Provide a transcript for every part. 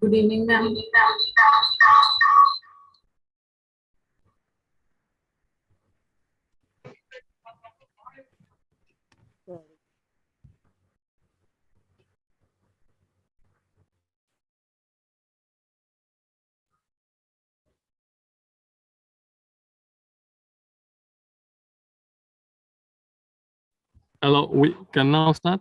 Good evening, ma'am. Hello, we can now start.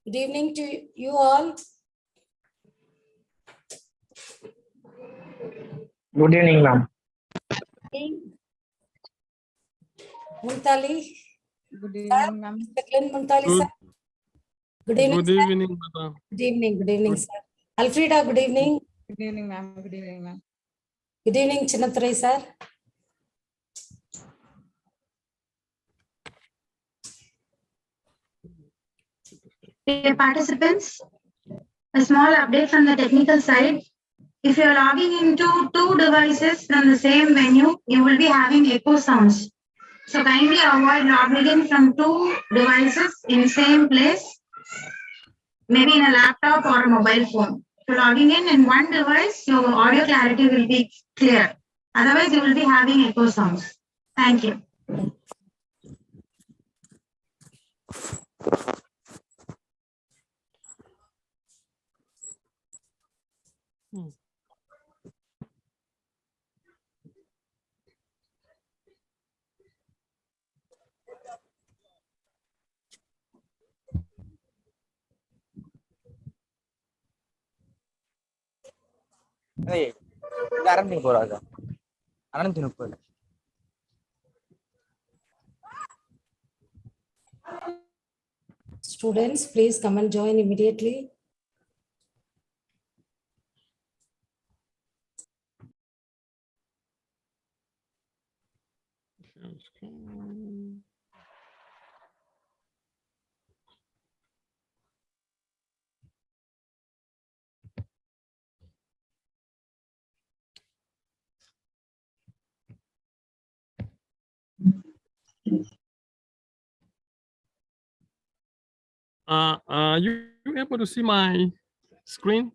Good evening to you all. Good evening, ma'am. Muntali. Good evening, ma'am. Muntali, sir. Good evening, Good sir. evening, madam. Good evening. Good evening, sir. Alfreda, good evening. Good evening, ma'am. Good evening, ma'am. Good evening, Chinathurai, sir. Dear participants, a small update from the technical side. If you are logging into two devices from the same venue, you will be having echo sounds. So kindly avoid logging in from two devices in the same place, maybe in a laptop or a mobile phone. If you're logging in one device, your audio clarity will be clear. Otherwise, you will be having echo sounds. Thank you. Hey, Karan Boraga. Anantinupur. Students, please come and join immediately. Are you able to see my screen?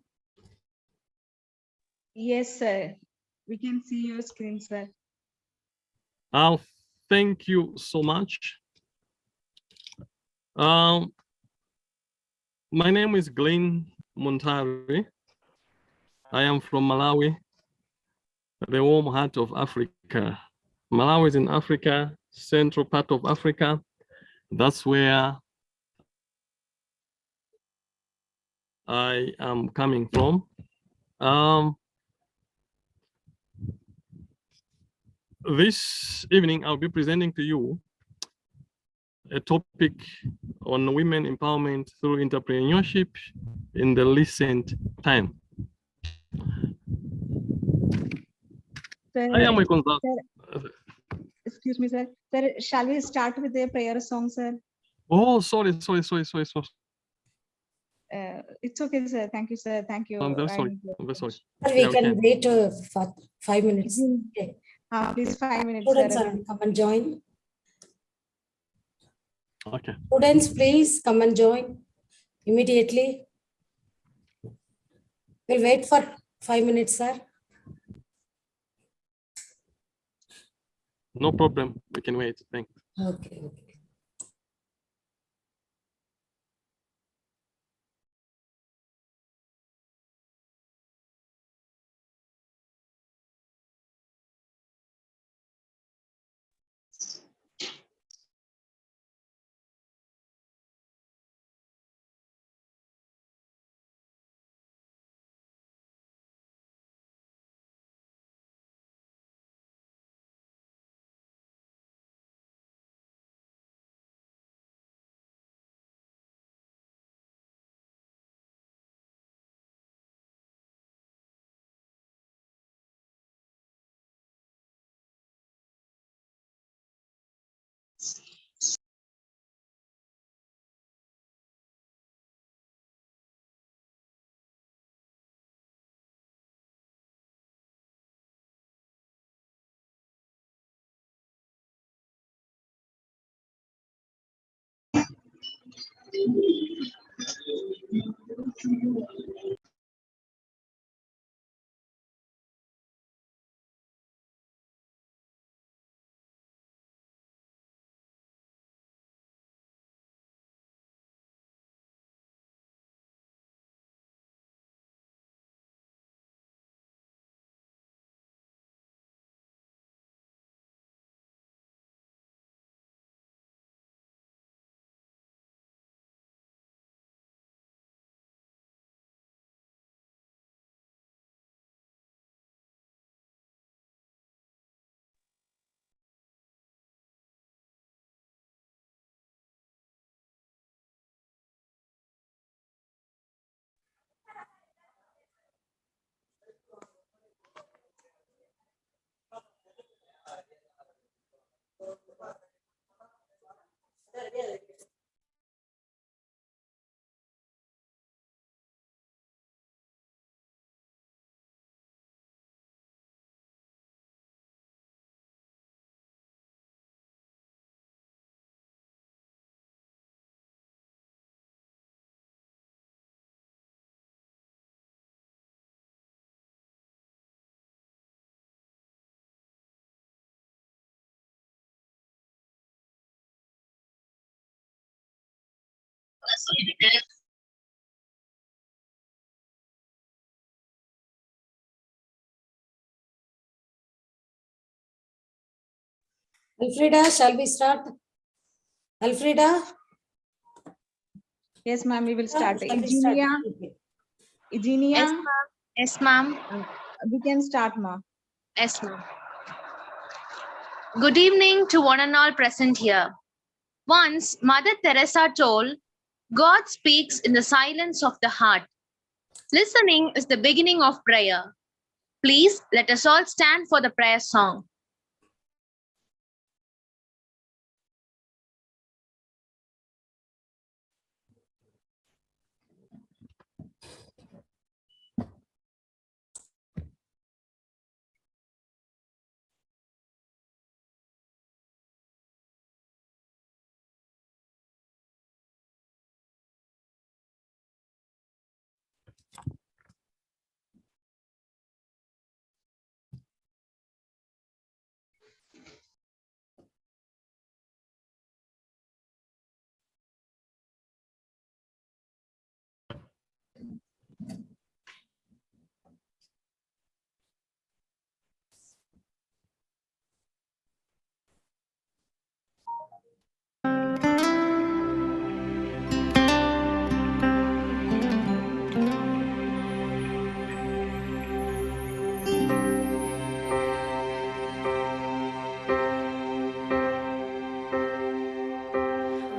Yes, sir. We can see your screen, sir. Thank you so much. My name is Glenn Montari. I am from Malawi, the warm heart of Africa. Malawi is in Africa, central part of Africa. That's where I am coming from. This evening, I'll be presenting to you a topic on women empowerment through entrepreneurship in the recent time. Sir, I am a consultant. excuse me, sir. Sir, shall we start with a prayer song, sir? Oh, sorry. It's okay, sir. Thank you, sir. Thank you. I'm very I sorry. need your I'm very sorry. Sir, we Yeah, we can can. wait for 5 minutes. Okay. Please 5 minutes, Students sir. are come and join. Okay. Students, please come and join immediately. We'll wait for 5 minutes, sir. No problem. We can wait. Thanks. Okay. Okay. Alfreda, shall we start? Alfreda? Yes, ma'am. We will start. Shall we start? Eugenia, Okay. Eugenia, Yes, ma'am. Yes, ma'am. we can start, ma'am. Yes, ma'am. Good evening to one and all present here. Once, Mother Teresa told, God speaks in the silence of the heart. Listening is the beginning of prayer. Please let us all stand for the prayer song.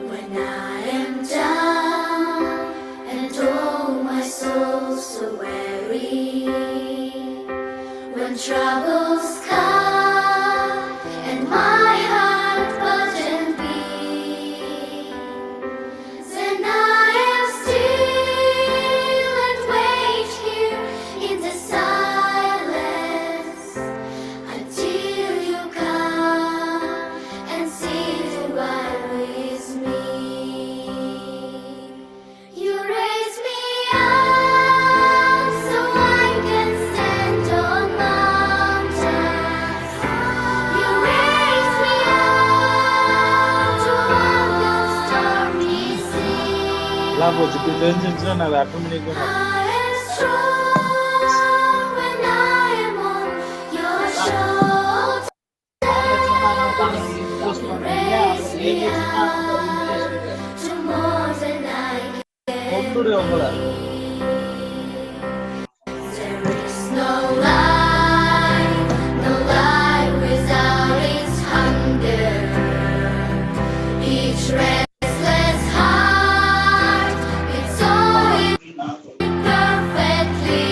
When I am down and oh my soul so weary, when troubles come and my heart burdened be, then I am still and I will know நல்லா போச்சு இப்படி தெரிஞ்சிருந்துச்சுன்னா நான் அதை attend பண்ணிருக்கேன் I am strong when I am on your shoulders. Raise me up to more than I can. கொண்டுடு உங்களை There is no life without its hunger. Each restless heart, it's always perfectly.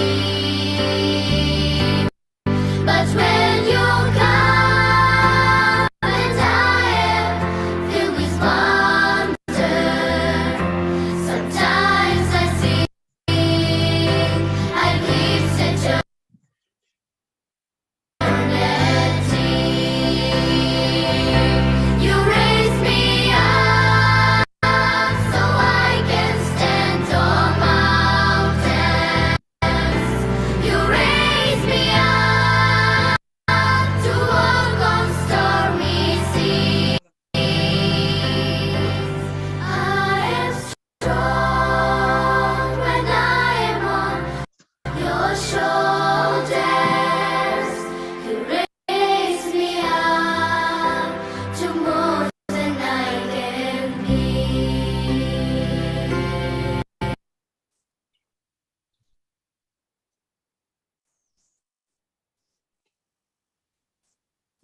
But when you come and I am filled with wonder, sometimes I think I live such a you raise me up so I can stand on mountains. You raise me up to walk on stormy seas. I am strong when I am on your shoulders. You raise me up to more than I can be.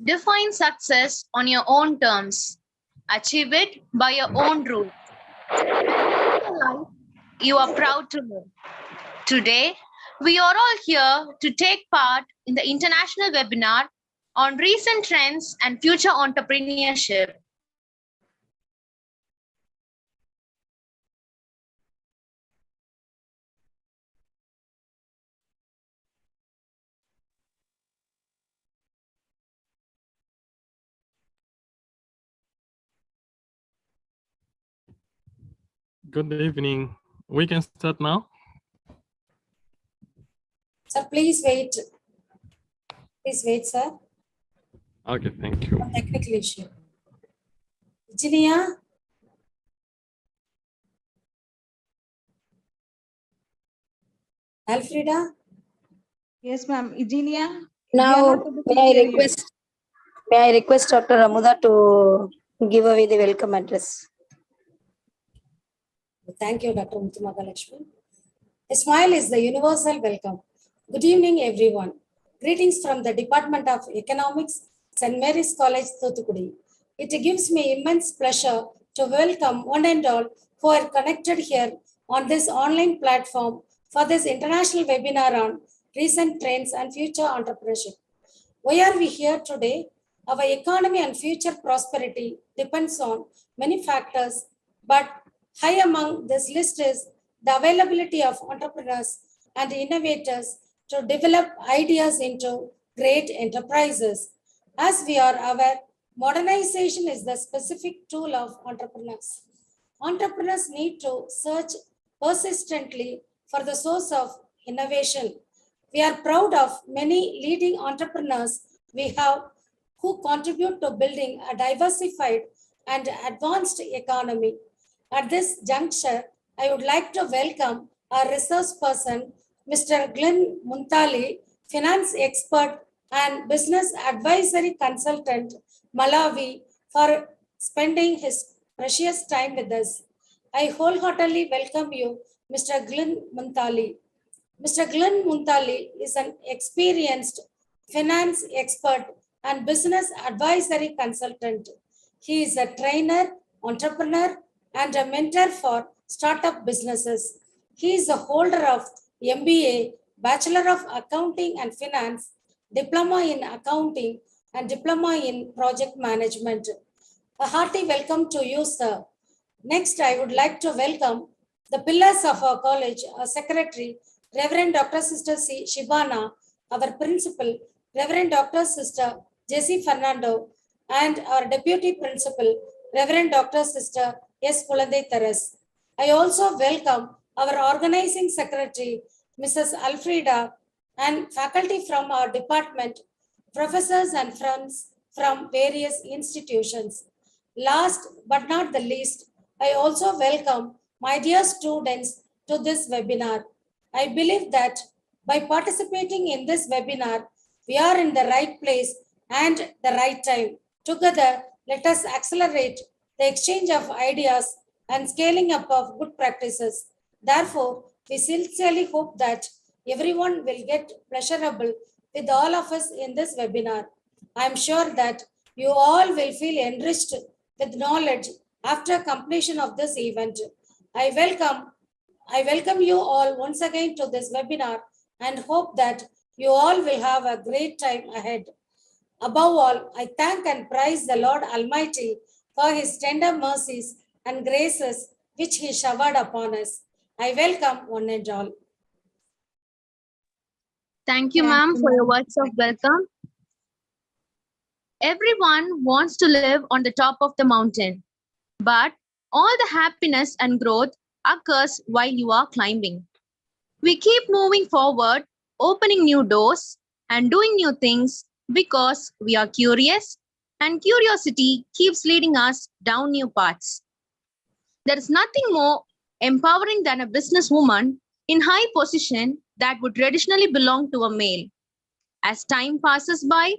Define success on your own terms. Achieve it by your own rules. Live a life you are proud to live. Today, we are all here to take part in the international webinar on recent trends and future entrepreneurship. Good evening. We can start now. Sir, please wait. Please wait, sir. Okay, thank you. One technical issue. Virginia? Alfreda? Yes, ma'am. Eugenia? Now, We are not able to may hear I you. request Dr. Amuda to give away the welcome address. Thank you, Dr. Muthumagalakshmi. A smile is the universal welcome. Good evening, everyone. Greetings from the Department of Economics, St. Mary's College, Thuthukudi. It gives me immense pleasure to welcome one and all who are connected here on this online platform for this international webinar on recent trends and future entrepreneurship. Why are we here today? Our economy and future prosperity depends on many factors, but high among this list is the availability of entrepreneurs and innovators to develop ideas into great enterprises. As we are aware, modernization is the specific tool of entrepreneurs. Entrepreneurs need to search persistently for the source of innovation. We are proud of many leading entrepreneurs we have who contribute to building a diversified and advanced economy. At this juncture, I would like to welcome our resource person, Mr. Glenn Muntali, finance expert and business advisory consultant, Malawi, for spending his precious time with us. I wholeheartedly welcome you, Mr. Glenn Muntali. Mr. Glenn Muntali is an experienced finance expert and business advisory consultant. He is a trainer, entrepreneur, and a mentor for startup businesses. He is the holder of MBA, Bachelor of Accounting and Finance, Diploma in Accounting, and Diploma in Project Management. A hearty welcome to you, sir. Next, I would like to welcome the pillars of our college, our secretary, Reverend Dr. Sister C. Shibana, our principal, Reverend Dr. Sister Jessie Fernando, and our deputy principal, Reverend Dr. Sister S. Kulande Teres. I also welcome our organizing secretary, Mrs. Alfreda, and faculty from our department, professors and friends from various institutions. Last but not the least, I also welcome my dear students, to this webinar. I believe that by participating in this webinar, we are in the right place and the right time. Together, let us accelerate the exchange of ideas and scaling up of good practices. Therefore, we sincerely hope that everyone will get pleasurable with all of us in this webinar. I am sure that you all will feel enriched with knowledge after completion of this event. I welcome you all once again to this webinar and hope that you all will have a great time ahead. Above all, I thank and praise the Lord Almighty for his tender mercies and graces which he showered upon us. I welcome one and all. Thank you, ma'am, for your words of welcome. Everyone wants to live on the top of the mountain, but all the happiness and growth occurs while you are climbing. We keep moving forward, opening new doors and doing new things because we are curious, and curiosity keeps leading us down new paths. There is nothing more empowering than a businesswoman in high position that would traditionally belong to a male. As time passes by,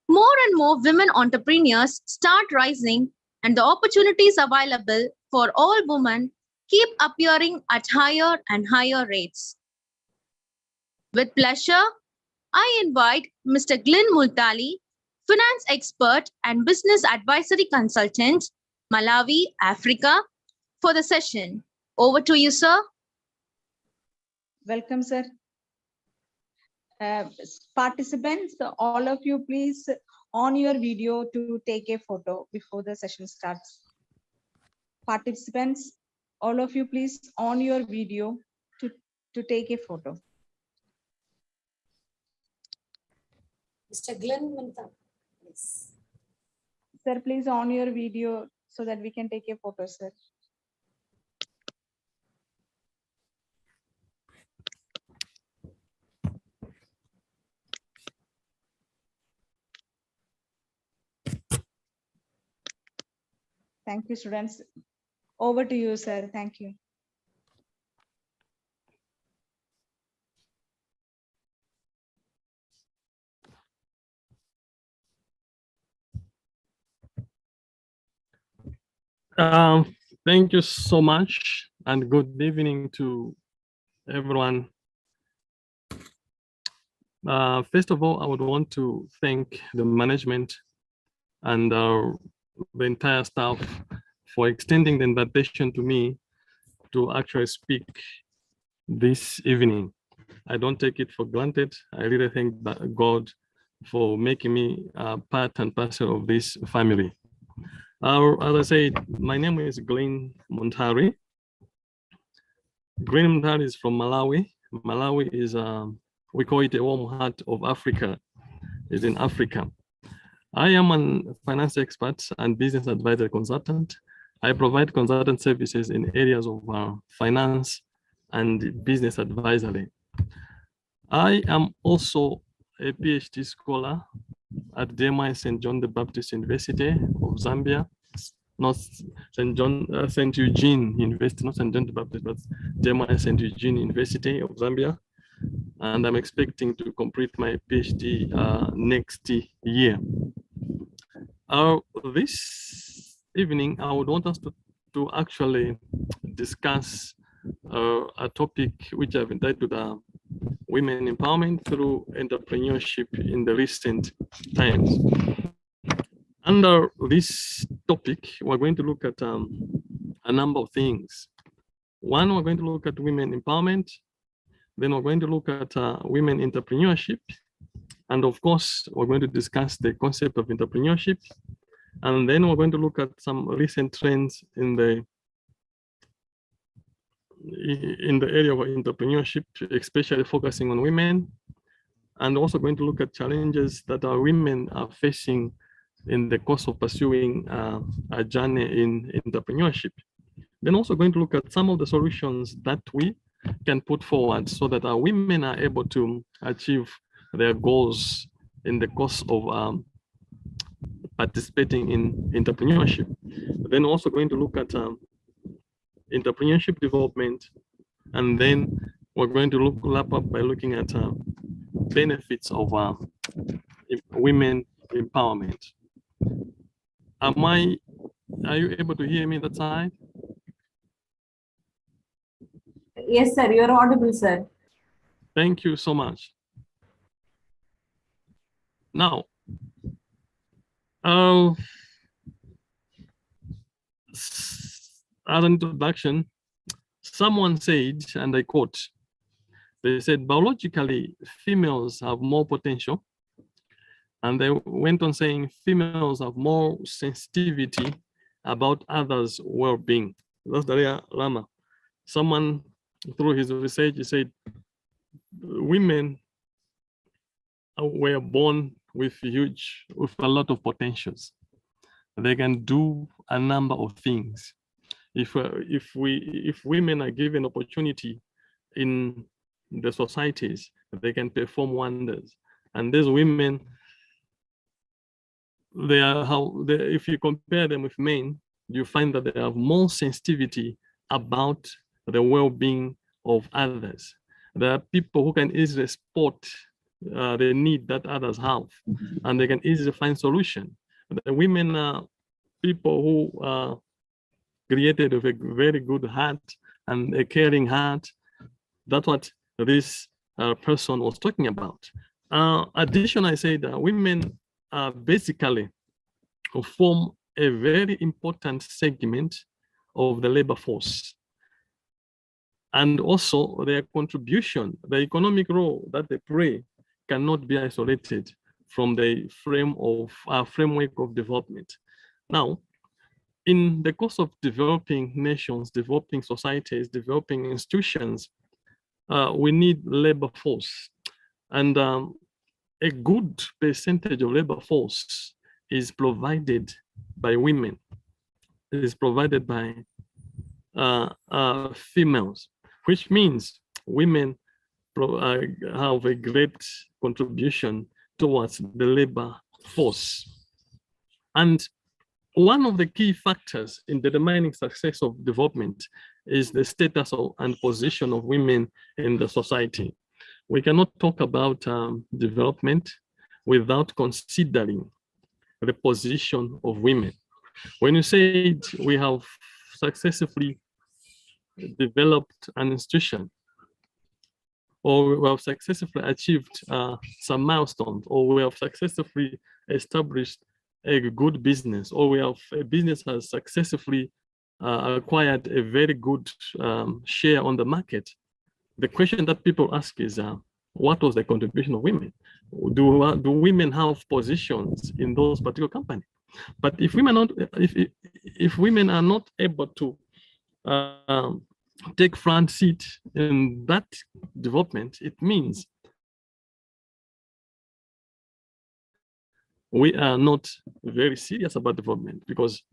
more and more women entrepreneurs start rising, and the opportunities available for all women keep appearing at higher and higher rates. With pleasure, I invite Mr. Glenn Multali, finance expert and business advisory consultant, Malawi, Africa, for the session. Over to you, sir. Welcome, sir. Participants, all of you, please on your video to take a photo before the session starts. Participants, all of you, please on your video to take a photo. Mr. Glenn Minta, please. Sir, please on your video so that we can take a photo, sir. Thank you, students. Over to you, sir. Thank you. Thank you so much, and good evening to everyone. First of all, I would want to thank the management and the entire staff for extending the invitation to me to actually speak this evening. I don't take it for granted. I really thank God for making me part and parcel of this family. As I said, my name is Glenn Montari. Glenn Montari is from Malawi. Malawi is, we call it a warm heart of Africa. It's in Africa. I am a finance expert and business advisor consultant. I provide consultant services in areas of finance and business advisory. I am also a PhD scholar at DMI St. John the Baptist University of Zambia, not St. Eugene University, not St. John the Baptist, but DMI St. Eugene University of Zambia. And I'm expecting to complete my PhD next year. This evening, I would want us to actually discuss a topic which I've entitled Women Empowerment through Entrepreneurship in the Recent Times. Under this topic, we're going to look at a number of things. One, we're going to look at women empowerment. Then we're going to look at women entrepreneurship. And of course, we're going to discuss the concept of entrepreneurship. And then we're going to look at some recent trends in the area of entrepreneurship, especially focusing on women, and also going to look at challenges that our women are facing in the course of pursuing a journey in entrepreneurship. Then also going to look at some of the solutions that we can put forward so that our women are able to achieve their goals in the course of participating in entrepreneurship. Then also going to look at entrepreneurship development, and then we're going to wrap up by looking at benefits of women empowerment. Are you able to hear me that side? Yes, sir. You're audible, sir. Thank you so much. Now, as an introduction, someone said, and I quote, they said, biologically, females have more potential. And they went on saying females have more sensitivity about others' well-being. That's Daria Lama. Someone, through his research, he said, women were born with a lot of potentials. They can do a number of things. If women are given opportunity in the societies, they can perform wonders. And these women, if you compare them with men, you find that they have more sensitivity about the well-being of others. There are people who can easily spot the need that others have, and they can easily find solution. The women are people who are created with a very good heart and a caring heart. That's what this person was talking about. Additionally, I said that women basically form a very important segment of the labor force. And also their contribution, the economic role that they play cannot be isolated from the framework of development. Now, in the course of developing nations, developing societies, developing institutions, we need labor force. And a good percentage of labor force is provided by women. It is provided by females, which means women have a great contribution towards the labor force. And one of the key factors in determining success of development is the status and position of women in the society. We cannot talk about development without considering the position of women. When you say we have successfully developed an institution, or we have successfully achieved some milestones, or we have successfully established a good business, or a business has successfully acquired a very good share on the market, the question that people ask is, what was the contribution of women? Do women have positions in those particular companies? But if women are not able to take front seat in that development, it means we are not very serious about development,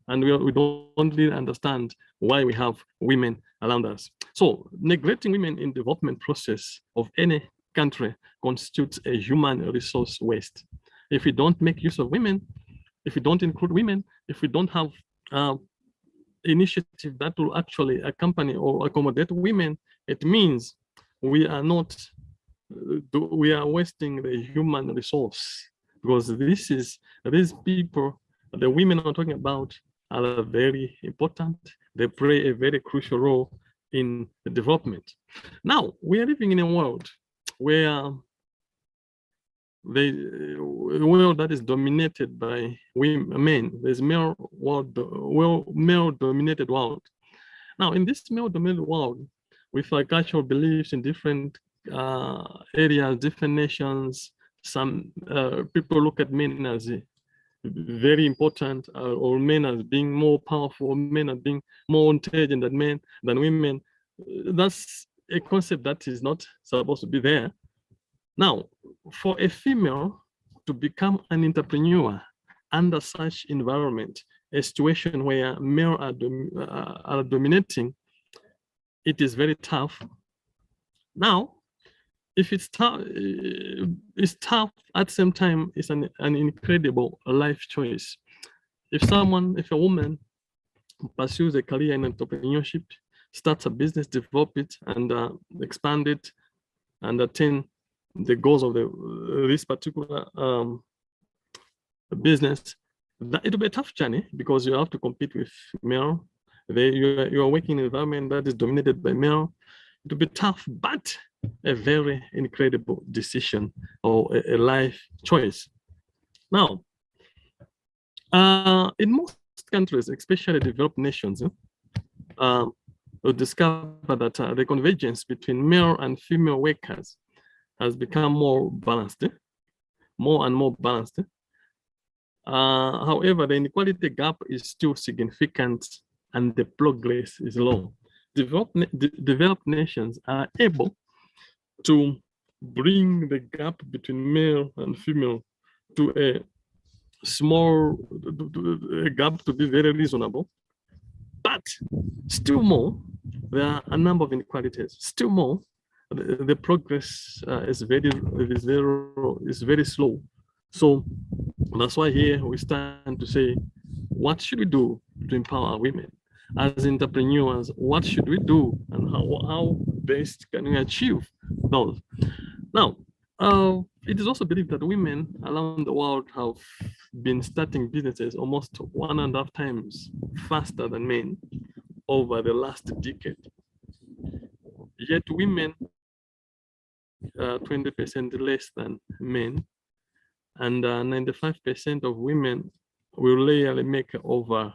and we don't really understand why we have women around us. So neglecting women in development process of any country constitutes a human resource waste. If we don't make use of women, if we don't include women, if we don't have initiative that will actually accompany or accommodate women, it means we are wasting the human resource, because these people, the women I'm talking about, are very important. They play a very crucial role in the development. Now, we are living in a world where the world that is dominated by men. There's male-dominated world. Now, in this male-dominated world, with our cultural beliefs in different areas, different nations, some people look at men as very important, or men as being more powerful, men as being more intelligent than women. That's a concept that is not supposed to be there. Now, for a female to become an entrepreneur under such environment, a situation where male are dominating, it is very tough. Now, if it's tough at the same time, it's an incredible life choice. If a woman pursues a career in entrepreneurship, starts a business, develop it, and expand it, and attain the goals of this particular business, it'll be a tough journey because you have to compete with male. You are working in an environment that is dominated by male. It'll be tough, but a very incredible decision or a life choice. Now, in most countries, especially developed nations, we'll discover that the convergence between male and female workers has become more balanced, more and more balanced. However, the inequality gap is still significant and the progress is low. Developed nations are able to bring the gap between male and female to a small gap to be very reasonable. But still more, there are a number of inequalities. Still more, the progress is very slow. So that's why here we stand to say, what should we do to empower women? As entrepreneurs, what should we do and how best can we achieve those? Now, it is also believed that women around the world have been starting businesses almost 1.5 times faster than men over the last decade. Yet women 20% less than men, and 95% of women will rarely make over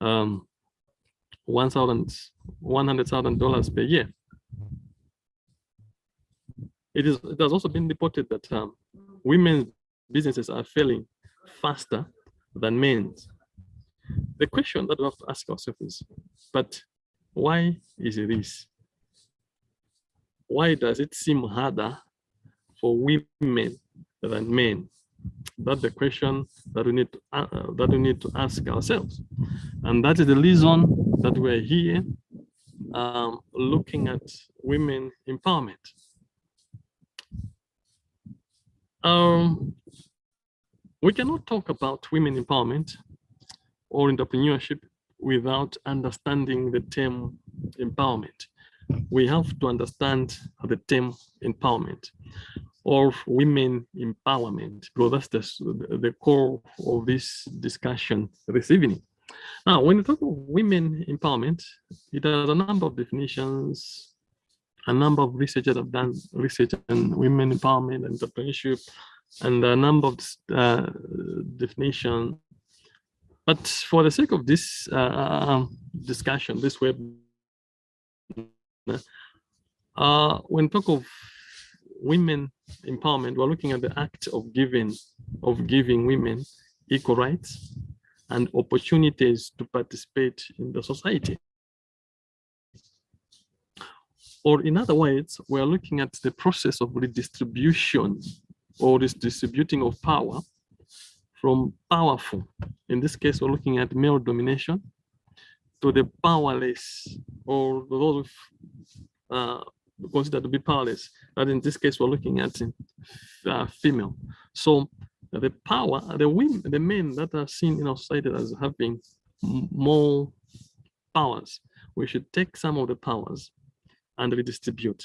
$100,000 per year. It has also been reported that women's businesses are failing faster than men's. The question that we have to ask ourselves is, but why is this? Why does it seem harder for women than men? That's the question that we need to ask ourselves, and that is the reason that we're here looking at women empowerment. We cannot talk about women empowerment or entrepreneurship without understanding the term empowerment. We have to understand the term empowerment or women empowerment, because that's the core of this discussion this evening. Now, when we talk of women empowerment, it has a number of definitions. A number of researchers have done research on women empowerment and entrepreneurship, and a number of definitions. But for the sake of this discussion, this web, when we talk of women empowerment, we're looking at the act of giving women equal rights and opportunities to participate in the society. Or in other words, we're looking at the process of redistribution or distributing of power from powerful. In this case, we're looking at male domination to the powerless, or those considered to be powerless. But in this case, we're looking at female. So the power, the men that are seen in our society as having more powers, we should take some of the powers and redistribute,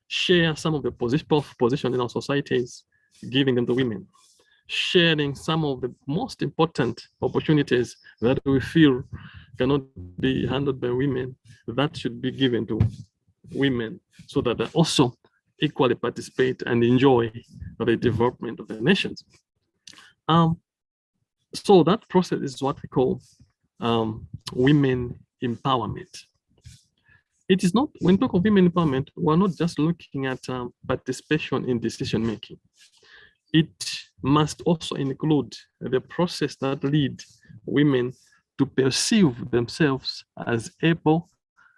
share some of the position in our societies, giving them to women, sharing some of the most important opportunities that we feel cannot be handled by women, that should be given to women so that they also equally participate and enjoy the development of the nations. So that process is what we call women empowerment. It is not, when we talk of women empowerment, we're not just looking at participation in decision making. It must also include the process that lead women to perceive themselves as able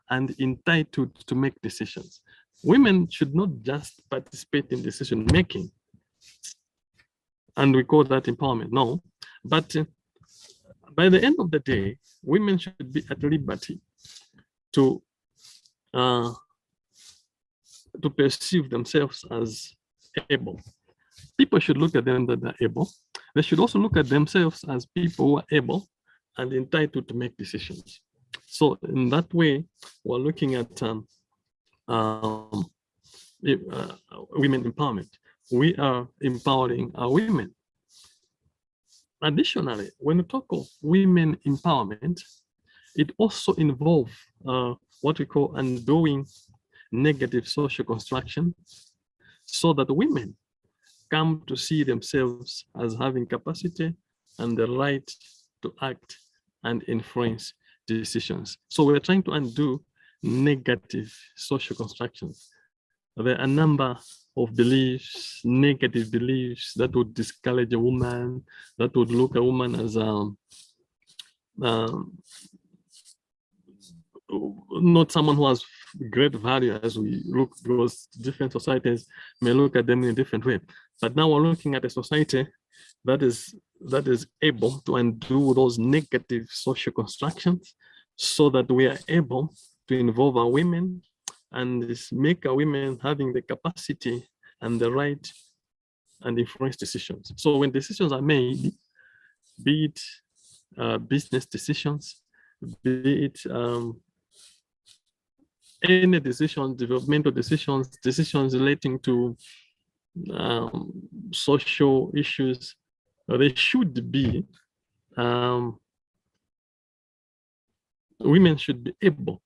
and entitled to make decisions. Women should not just participate in decision making, and we call that empowerment, no. But by the end of the day, women should be at liberty to perceive themselves as able. People should look at them that they're able. They should also look at themselves as people who are able and entitled to make decisions. So in that way, we're looking at women empowerment. We are empowering our women. Additionally, when we talk of women empowerment, it also involves what we call undoing negative social construction, so that women come to see themselves as having capacity and the right to act and influence decisions. So we're trying to undo negative social constructions. There are a number of beliefs, negative beliefs that would discourage a woman, that would look a woman as not someone who has great value, as we look, because different societies may look at them in a different way. But now we're looking at a society that is able to undo those negative social constructions, so that we are able to involve our women and make our women having the capacity and the right and influence decisions. So when decisions are made, be it business decisions, be it any decisions, developmental decisions, decisions relating to social issues, they should be, women should be able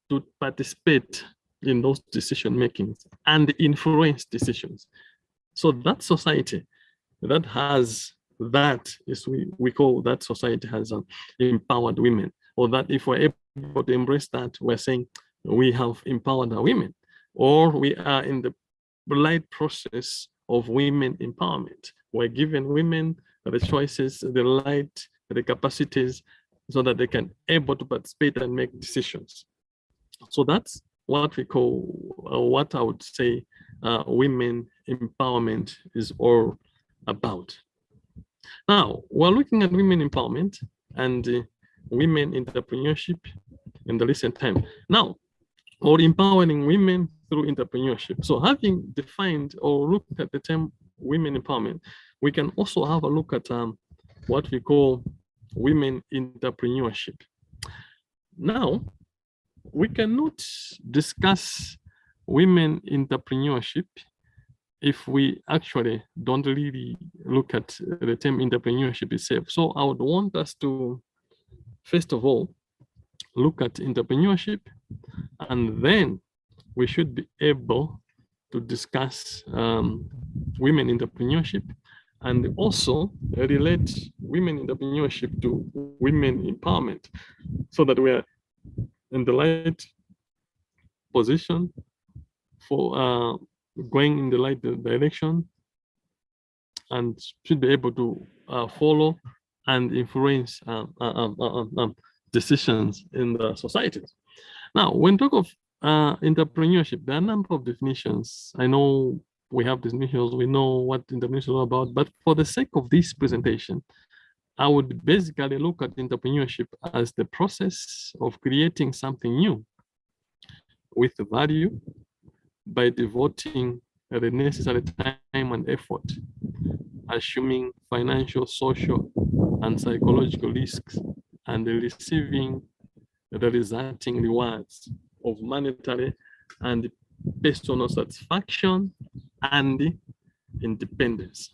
to participate in those decision makings and influence decisions. So that society that has that is, we call that society has empowered women, or that if we're able to embrace that, we're saying we have empowered our women, or we are in the right process of women empowerment. We're giving women the choices, the right, the capacities, so that they can able to participate and make decisions. So that's what we call, what I would say women empowerment is all about. Now, we're looking at women empowerment and women entrepreneurship in the recent time. Now, or empowering women through entrepreneurship. So having defined or looked at the term women empowerment, we can also have a look at what we call women entrepreneurship. Now, we cannot discuss women entrepreneurship if we actually don't really look at the term entrepreneurship itself. So I would want us to, first of all, look at entrepreneurship, and then we should be able to discuss women entrepreneurship, and also relate women entrepreneurship to women empowerment, so that we are in the right position for going in the right direction, and should be able to follow and influence decisions in the societies. Now, when talk of entrepreneurship, there are a number of definitions. I know we have definitions, we know what entrepreneurship is all about, but for the sake of this presentation, I would basically look at entrepreneurship as the process of creating something new with value by devoting the necessary time and effort, assuming financial, social, and psychological risks, and receiving the resulting rewards of monetary and personal satisfaction and independence.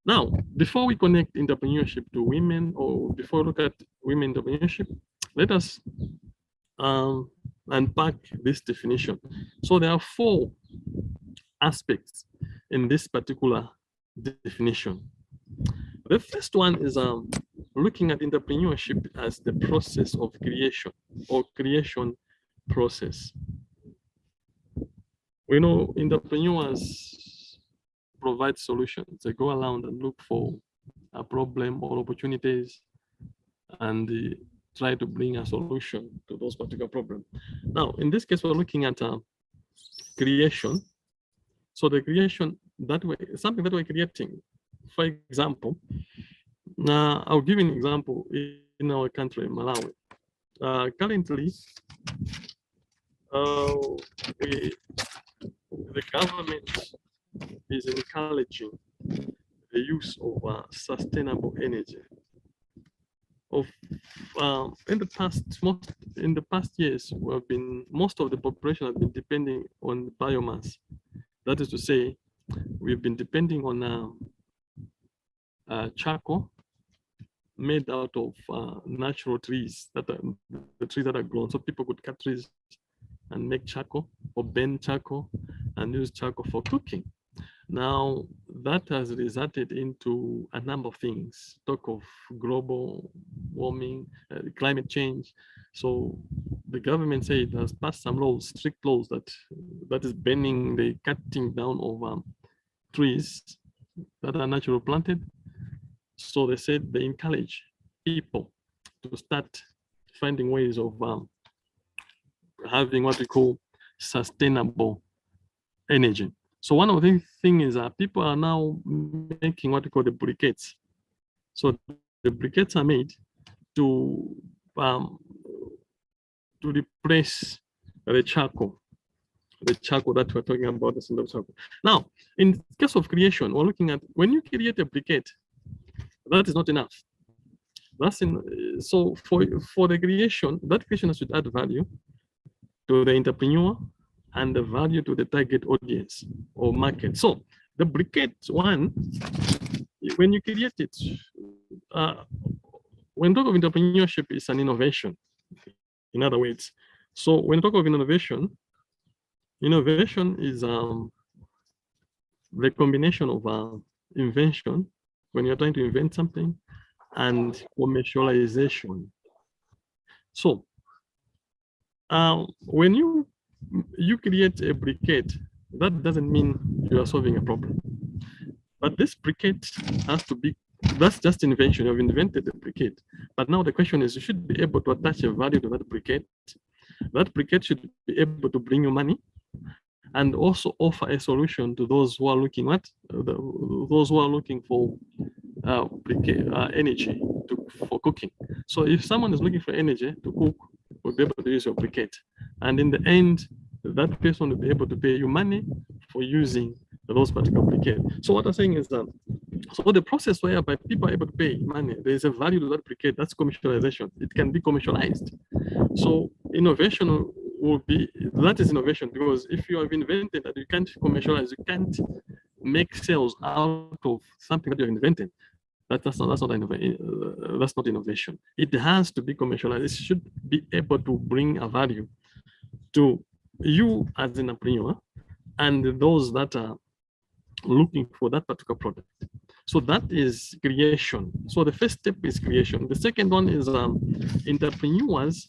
Now, before we connect entrepreneurship to women, or before we look at women entrepreneurship, let us unpack this definition. So there are 4 aspects in this particular definition. The first one is looking at entrepreneurship as the process of creation, or creation process. We know entrepreneurs provide solutions. They go around and look for a problem or opportunities, and they try to bring a solution to those particular problems. Now, in this case, we're looking at creation. So the creation, that way, something that we're creating. For example, I'll give you an example in our country, Malawi. Currently, the government is encouraging the use of sustainable energy. of in the past years, most of the population has been depending on biomass. That is to say, we've been depending on charcoal made out of natural trees, the trees that are grown. So people could cut trees and make charcoal or burn charcoal and use charcoal for cooking. Now, that has resulted into a number of things. Talk of global warming, climate change. So the government said it has passed some laws, strict laws that is banning the cutting down of trees that are naturally planted. So they said they encourage people to start finding ways of having what we call sustainable energy. So one of the things is that people are now making what we call the briquettes. So the briquettes are made to replace the charcoal that we're talking about, the single charcoal. Now, in case of creation, we're looking at when you create a briquette, that is not enough. So for the creation, that creation should add value to the entrepreneur and the value to the target audience or market. So the briquette one, when you create it, when talk of entrepreneurship, it's an innovation, in other words. So when you talk of innovation is the combination of invention, when you're trying to invent something, and commercialization. So when you create a briquette, that doesn't mean you are solving a problem. But this briquette has to be, that's just invention. You've invented a briquette. But now the question is, you should be able to attach a value to that briquette. That briquette should be able to bring you money and also offer a solution to those who are looking those who are looking for energy for cooking. So if someone is looking for energy to cook, will be able to use your briquette. And in the end, that person will be able to pay you money for using those particular briquettes. So what I'm saying is that, so the process whereby people are able to pay money, there is a value to that briquette, that's commercialization. It can be commercialized. So innovation will be, that is innovation, because if you have invented that you can't commercialize, you can't make sales out of something that you've invented, that's not innovation. It has to be commercialized. It should be able to bring a value to you as an entrepreneur and those that are looking for that particular product. So that is creation. So the first step is creation. The second one is entrepreneurs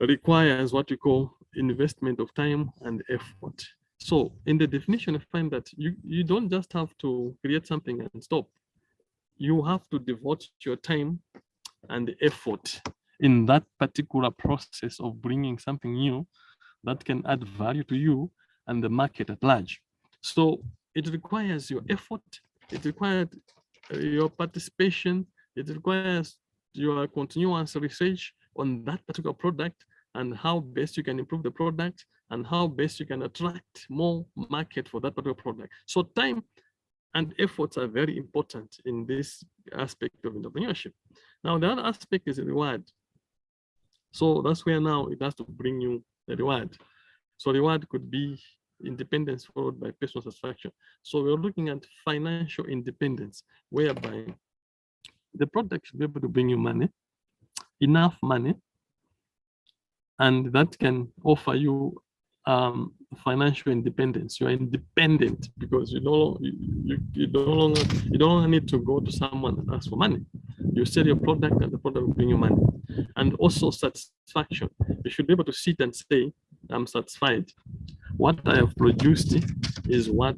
requires what you call investment of time and effort. So in the definition, you find that you don't just have to create something and stop. You have to devote your time and effort in that particular process of bringing something new that can add value to you and the market at large. So it requires your effort, it requires your participation, it requires your continuous research on that particular product and how best you can improve the product and how best you can attract more market for that particular product. So time and efforts are very important in this aspect of entrepreneurship. Now, the other aspect is the reward. So that's where now it has to bring you the reward. So reward could be independence followed by personal satisfaction. So we're looking at financial independence, whereby the product should be able to bring you money, enough money, and that can offer you financial independence. You are independent because you no longer need to go to someone and ask for money. You sell your product and the product will bring you money. And also satisfaction. You should be able to sit and say, I'm satisfied. What I have produced is what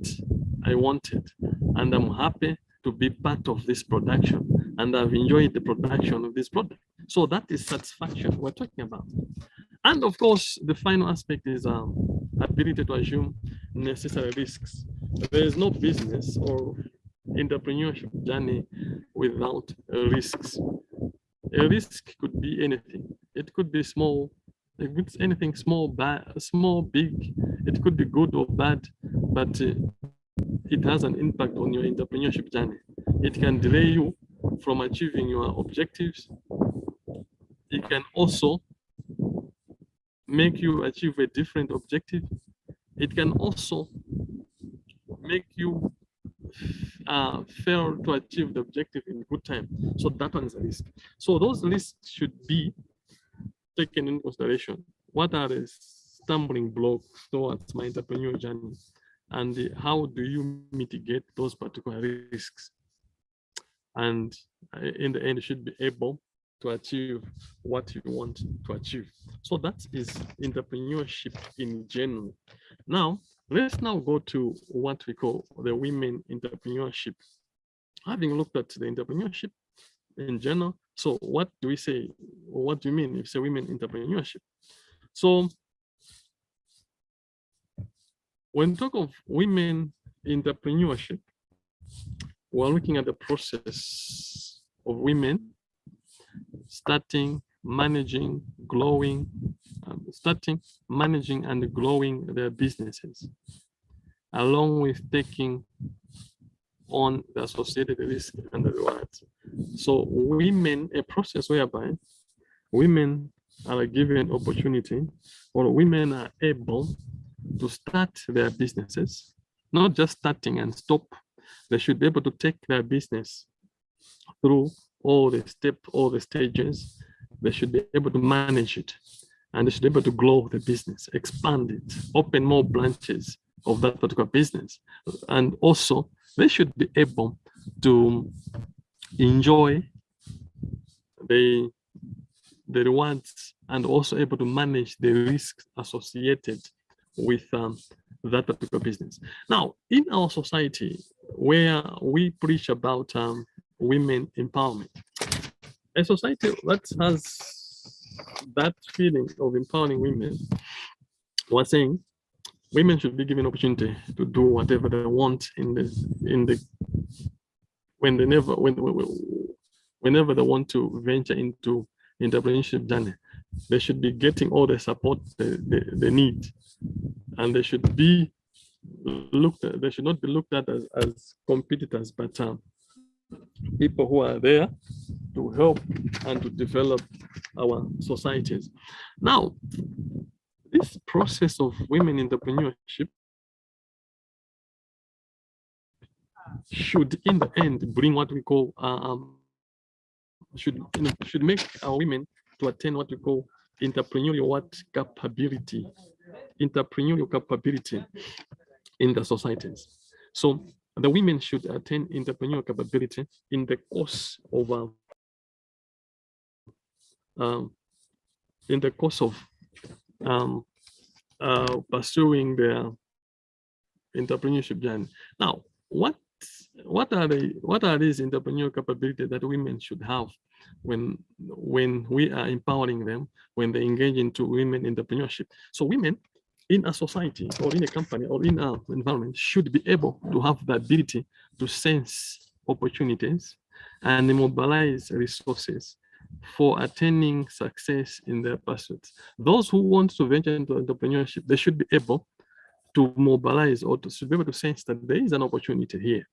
I wanted, and I'm happy to be part of this production, and I've enjoyed the production of this product. So that is satisfaction we're talking about. And of course, the final aspect is ability to assume necessary risks. There is no business or entrepreneurship journey without risks. A risk could be anything. It could be small, if it's anything small, big, it could be good or bad, but it has an impact on your entrepreneurship journey. It can delay you from achieving your objectives. It can also make you achieve a different objective. It can also make you fail to achieve the objective in good time. So that one is a risk. So those risks should be taken into consideration. What are the stumbling blocks towards my entrepreneurial journey? And how do you mitigate those particular risks? And in the end, you should be able to achieve what you want to achieve. So that is entrepreneurship in general. Now, let's now go to what we call the women entrepreneurship. Having looked at the entrepreneurship in general, so what do we say? Or what do you mean if you say women entrepreneurship? So when we talk of women entrepreneurship, we're looking at the process of women starting, managing, growing, managing and growing their businesses, along with taking on the associated risk and the rewards. So women, a process whereby women are given opportunity, or women are able to start their businesses, not just starting and stop. They should be able to take their business through all the steps, all the stages. They should be able to manage it, and they should be able to grow the business, expand it, open more branches of that particular business. And also, they should be able to enjoy the rewards and also able to manage the risks associated with that particular business. Now, in our society, where we preach about women empowerment, a society that has that feeling of empowering women, we're saying women should be given opportunity to do whatever they want whenever they want to venture into entrepreneurship journey. They should be getting all the support they need, and they should be looked at. They should not be looked at as competitors, but people who are there to help and to develop our societies. Now, this process of women entrepreneurship should, in the end, bring what we call should make our women to attain what we call entrepreneurial capability in the societies. So the women should attain entrepreneurial capability in the course of pursuing their entrepreneurship journey. Now, what are these entrepreneurial capabilities that women should have when we are empowering them, when they engage into women entrepreneurship? So women in a society or in a company or in our environment should be able to have the ability to sense opportunities and mobilize resources for attaining success in their pursuits. Those who want to venture into entrepreneurship, they should be able to mobilize or to be able to sense that there is an opportunity here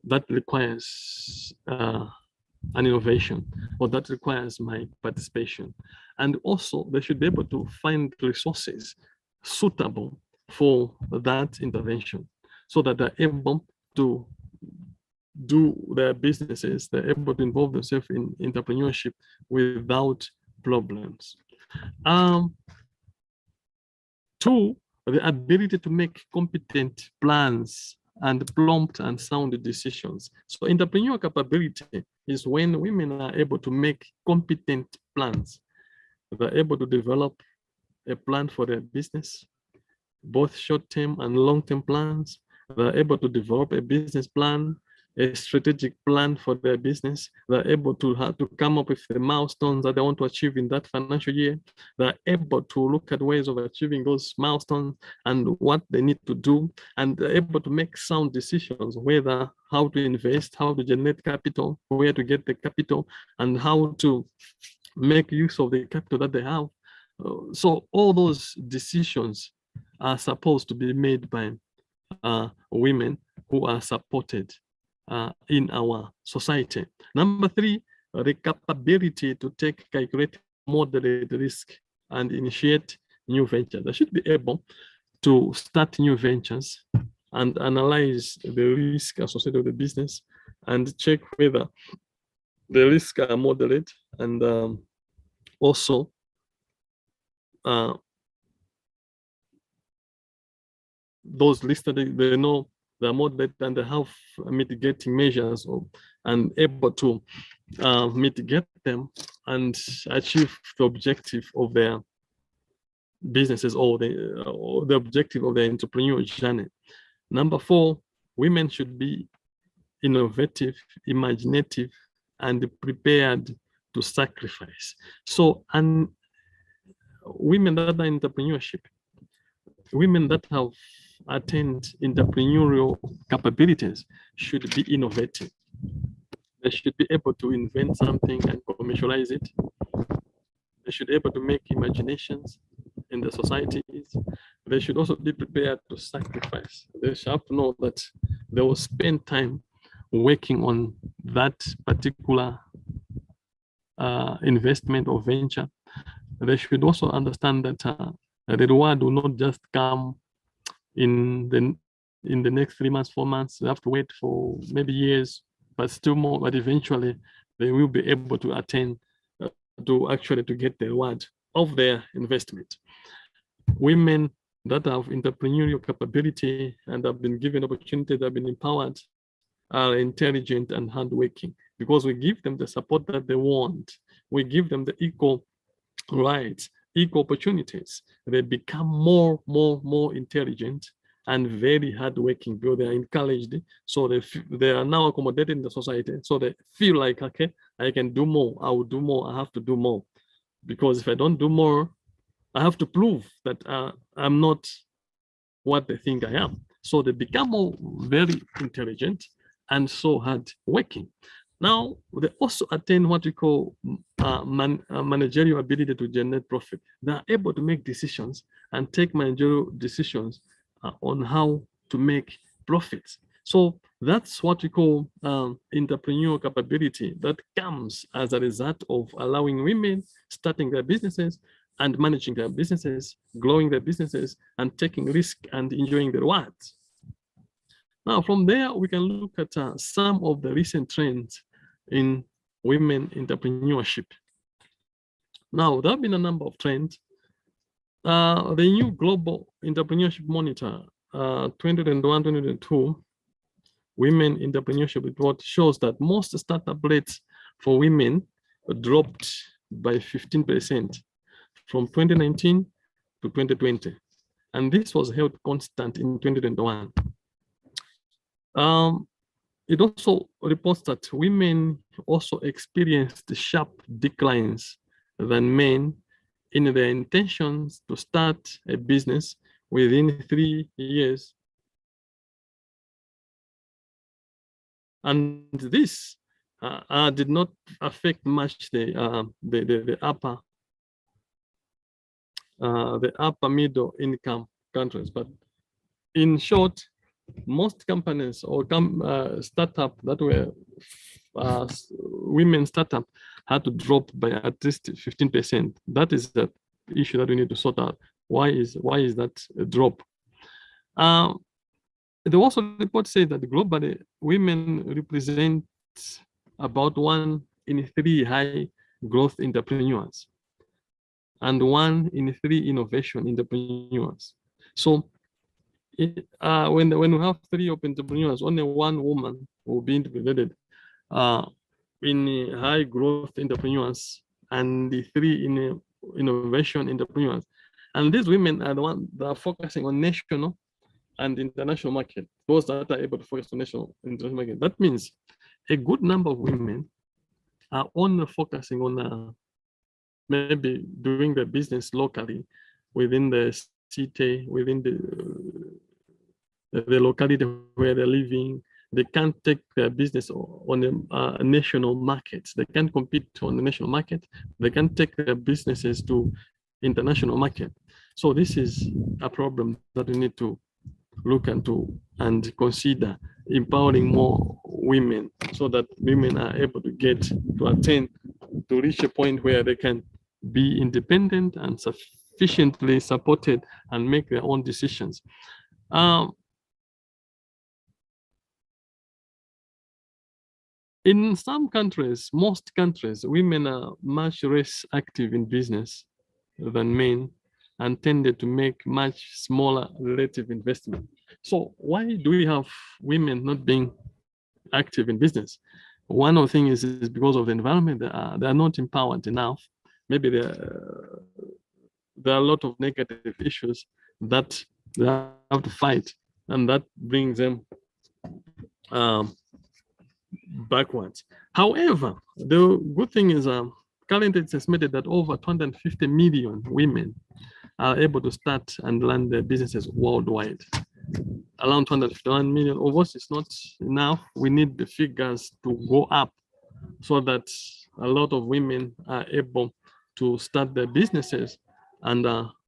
that requires an innovation, or that requires my participation. And also they should be able to find resources suitable for that intervention, so that they're able to do their businesses, they're able to involve themselves in entrepreneurship without problems. Two, the ability to make competent plans and prompt and sound decisions. So entrepreneurial capability is when women are able to make competent plans. They're able to develop a plan for their business, both short-term and long-term plans. They're able to develop a business plan, a strategic plan for their business. They're able to come up with the milestones that they want to achieve in that financial year. They're able to look at ways of achieving those milestones and what they need to do, and they're able to make sound decisions, whether how to invest, how to generate capital, where to get the capital, and how to make use of the capital that they have. So all those decisions are supposed to be made by women who are supported in our society. Number 3, the capability to take calculated moderate risk and initiate new ventures. They should be able to start new ventures and analyze the risk associated with the business and check whether the risks are moderate, and also those listed, they know they're moderate and they have mitigating measures and able to mitigate them and achieve the objective of their businesses or the objective of their entrepreneurial journey. Number 4, women should be innovative, imaginative, and prepared to sacrifice. So, and women that are in entrepreneurship, women that have attained entrepreneurial capabilities should be innovative. They should be able to invent something and commercialize it. They should be able to make imaginations in the societies. They should also be prepared to sacrifice. They should have to know that they will spend time working on that particular investment or venture. They should also understand that the reward will not just come in the next 3 months, 4 months. They have to wait for maybe years, but still more. But eventually, they will be able to attain to get the reward of their investment. Women that have entrepreneurial capability and have been given opportunities, have been empowered, are intelligent and hardworking, because we give them the support that they want. We give them the equal rights, equal opportunities. They become more intelligent and very hardworking because they are encouraged. So they are now accommodated in the society. So they feel like, okay, I can do more. I will do more. I have to do more, because if I don't do more, I have to prove that I'm not what they think I am. So they become more very intelligent and so hard working. Now, they also attain what we call managerial ability to generate profit. They are able to make decisions and take managerial decisions on how to make profits. So that's what we call entrepreneurial capability that comes as a result of allowing women starting their businesses and managing their businesses, growing their businesses, and taking risk and enjoying the rewards. Now, from there, we can look at some of the recent trends in women entrepreneurship. Now, there have been a number of trends. The new Global Entrepreneurship Monitor 2021-2022 Women Entrepreneurship Report shows that most startup rates for women dropped by 15% from 2019 to 2020. And this was held constant in 2021. It also reports that women also experienced sharp declines than men in their intentions to start a business within 3 years. And this did not affect much the upper middle income countries. But in short, most companies or startup that were women startup had to drop by at least 15%. That is the issue that we need to sort out. Why is that a drop? The also report says that globally women represent about 1 in 3 high growth entrepreneurs and 1 in 3 innovation entrepreneurs. So when we have 3 entrepreneurs, only 1 woman will be integrated in high growth entrepreneurs and the 3 in innovation entrepreneurs. And these women are the ones that are focusing on national and international market, those that are able to focus on national and international market. That means a good number of women are only focusing on maybe doing their business locally within the city, within the locality where they're living. They can't take their business on a national market. They can't compete on the national market. They can't take their businesses to international market. So this is a problem that we need to look into and consider empowering more women so that women are able to get to attain to reach a point where they can be independent and sufficiently supported and make their own decisions. In some countries, most countries, women are much less active in business than men and tended to make much smaller relative investment. So why do we have women not being active in business? One of the things is because of the environment. They are not empowered enough. Maybe there are a lot of negative issues that they have to fight, and that brings them backwards. However, the good thing is currently it's estimated that over 250 million women are able to start and run their businesses worldwide. Around 251 million. Of course, it's not enough. We need the figures to go up so that a lot of women are able to start their businesses and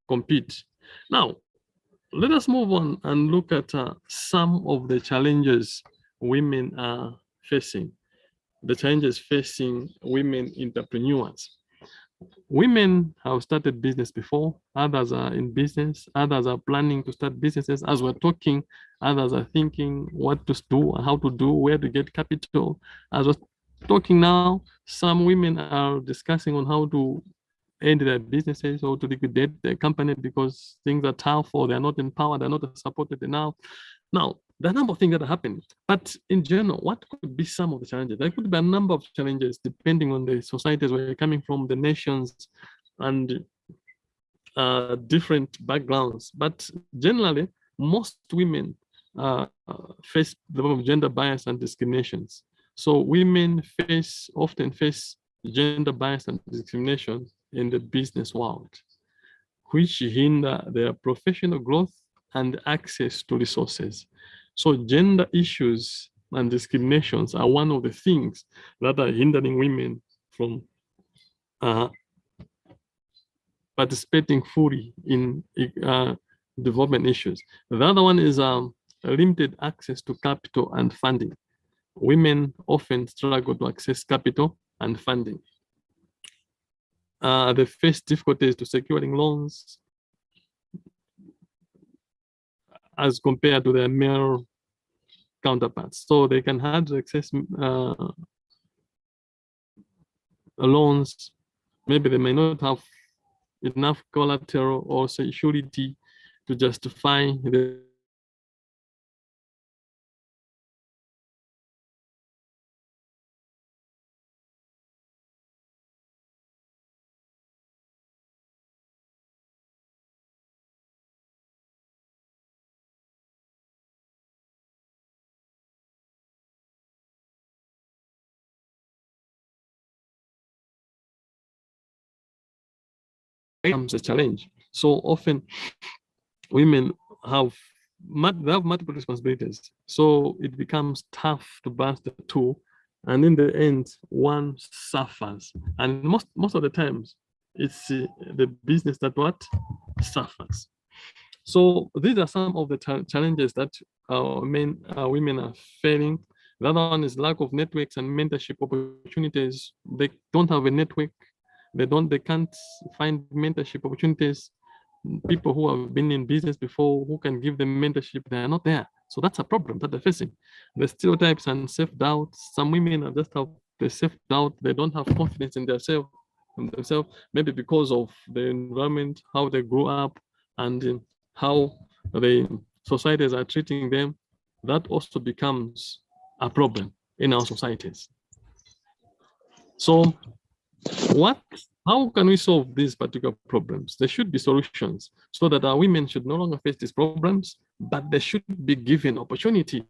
compete. Now, let us move on and look at some of the challenges women are facing, the challenges facing women entrepreneurs. Women have started business before, others are in business, others are planning to start businesses. As we're talking, others are thinking what to do, how to do, where to get capital. As we're talking now, some women are discussing on how to end their businesses or to liquidate their company because things are tough or they're not empowered, they're not supported enough. Now, there are a number of things that are happening, but in general, what could be some of the challenges? There could be a number of challenges depending on the societies where you're coming from, the nations, and different backgrounds. But generally, most women face the problem of gender bias and discriminations. So women often face gender bias and discrimination in the business world, which hinder their professional growth and access to resources. So gender issues and discriminations are one of the things that are hindering women from participating fully in development issues. The other one is limited access to capital and funding. Women often struggle to access capital and funding. They face difficulties to securing loans as compared to their male counterparts. So they can hardly access loans. Maybe they may not have enough collateral or security to justify the becomes a challenge. So often women have multiple responsibilities. So it becomes tough to balance the two. And in the end, one suffers. And most of the times, it's the business that what suffers. So these are some of the challenges that women are facing. The other one is lack of networks and mentorship opportunities. They don't have a network. They can't find mentorship opportunities. People who have been in business before, who can give them mentorship, they are not there. So that's a problem that they're facing. The stereotypes and self-doubt. Some women are just have the self-doubt. They don't have confidence in themselves, maybe because of the environment, how they grew up, and how the societies are treating them. That also becomes a problem in our societies. So how can we solve these particular problems? There should be solutions so that our women should no longer face these problems, but they should be given opportunity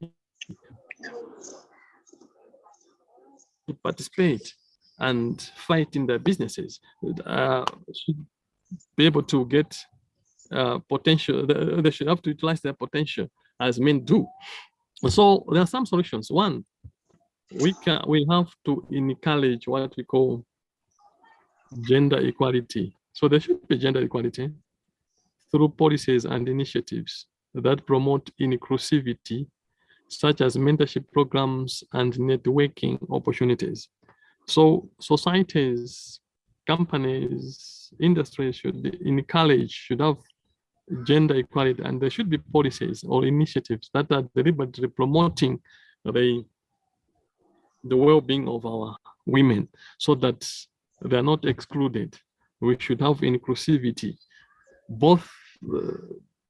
to participate and fight in their businesses. Should be able to get potential. They should have to utilize their potential as men do. So there are some solutions. One, we have to encourage what we call gender equality. So there should be gender equality through policies and initiatives that promote inclusivity, such as mentorship programs and networking opportunities. So societies, companies, industries should encourage, should have gender equality, and there should be policies or initiatives that are deliberately promoting the well-being of our women so that they are not excluded. We should have inclusivity, both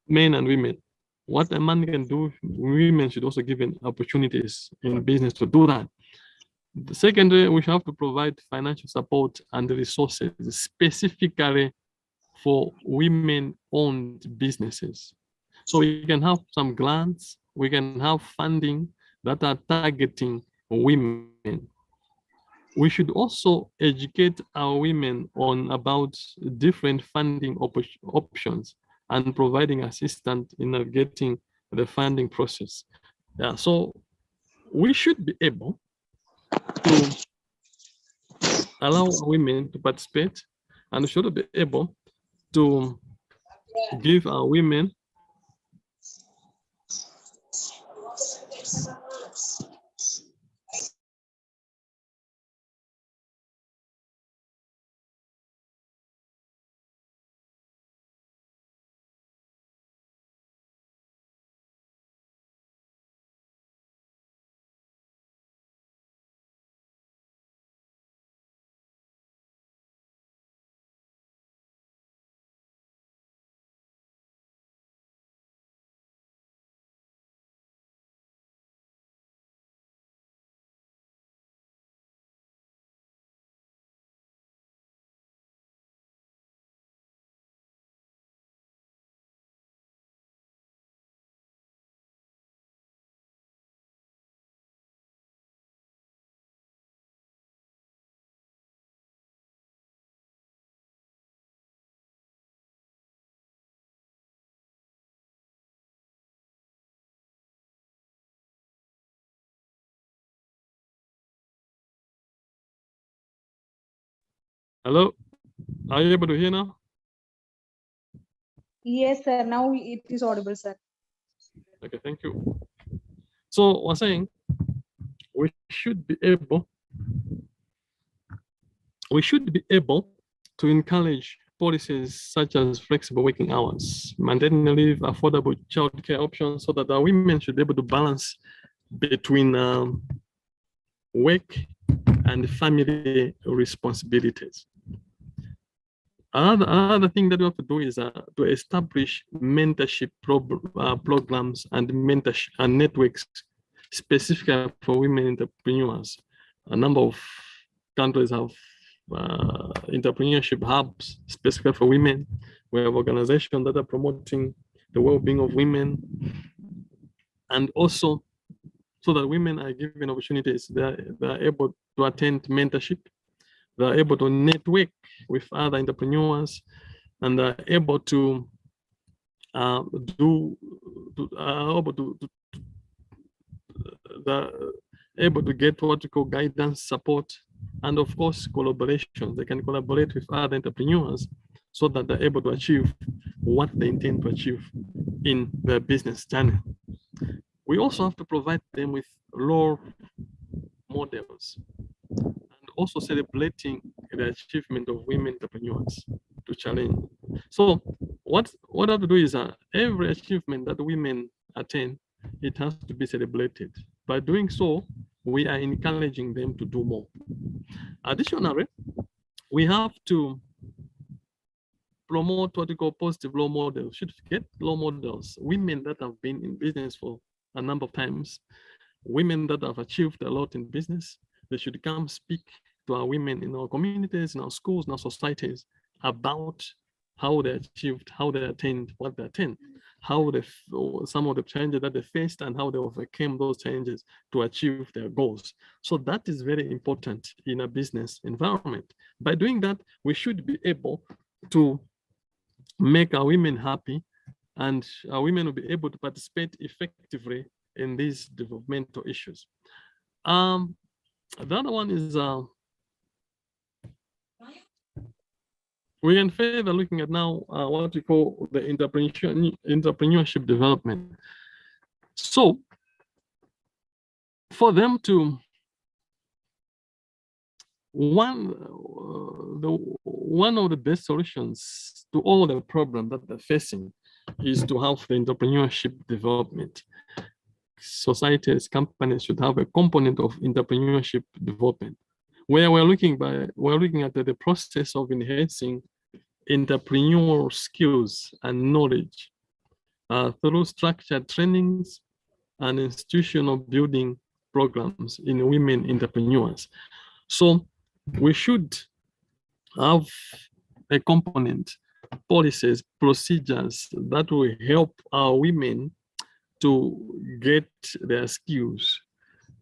men and women. What a man can do, women should also given opportunities in business to do that. The secondly, we have to provide financial support and resources specifically for women-owned businesses. So we can have some grants, we can have funding that are targeting women. We should also educate our women on about different funding options and providing assistance in navigating the funding process. Yeah, so we should be able to allow women to participate, and should be able to give our women hello, are you able to hear now? Yes, sir. Now it is audible, sir. Okay, thank you. So we're saying we should be able to encourage policies such as flexible working hours, mandatory leave, affordable childcare options, so that our women should be able to balance between work and family responsibilities. Another thing that we have to do is to establish mentorship programs and mentorship and networks specifically for women entrepreneurs. A number of countries have entrepreneurship hubs specifically for women. We have organizations that are promoting the well-being of women, and also so that women are given opportunities. They're able to attend mentorship. They're able to network with other entrepreneurs, and they're able to get what we call guidance, support, and of course collaboration. They can collaborate with other entrepreneurs so that they're able to achieve what they intend to achieve in their business journey. We also have to provide them with role models, and also celebrating the achievement of women entrepreneurs to challenge. So what I have to do is every achievement that women attain, it has to be celebrated. By doing so, we are encouraging them to do more. Additionally, we have to promote what we call positive role models. Should get role models, women that have been in business for a number of times, women that have achieved a lot in business. They should come speak to our women in our communities, in our schools, in our societies about how they achieved, how they attained what they attained, how they, some of the challenges that they faced, and how they overcame those challenges to achieve their goals. So that is very important in a business environment. By doing that, we should be able to make our women happy, and our women will be able to participate effectively in these developmental issues. The other one is We can further looking at now what we call the entrepreneurship development. So for them to one of the best solutions to all the problems that they're facing is to have the entrepreneurship development. Societies, companies should have a component of entrepreneurship development, where we're looking at the process of enhancing entrepreneurial skills and knowledge through structured trainings and institutional building programs in women entrepreneurs. So we should have a component, policies, procedures that will help our women to get their skills,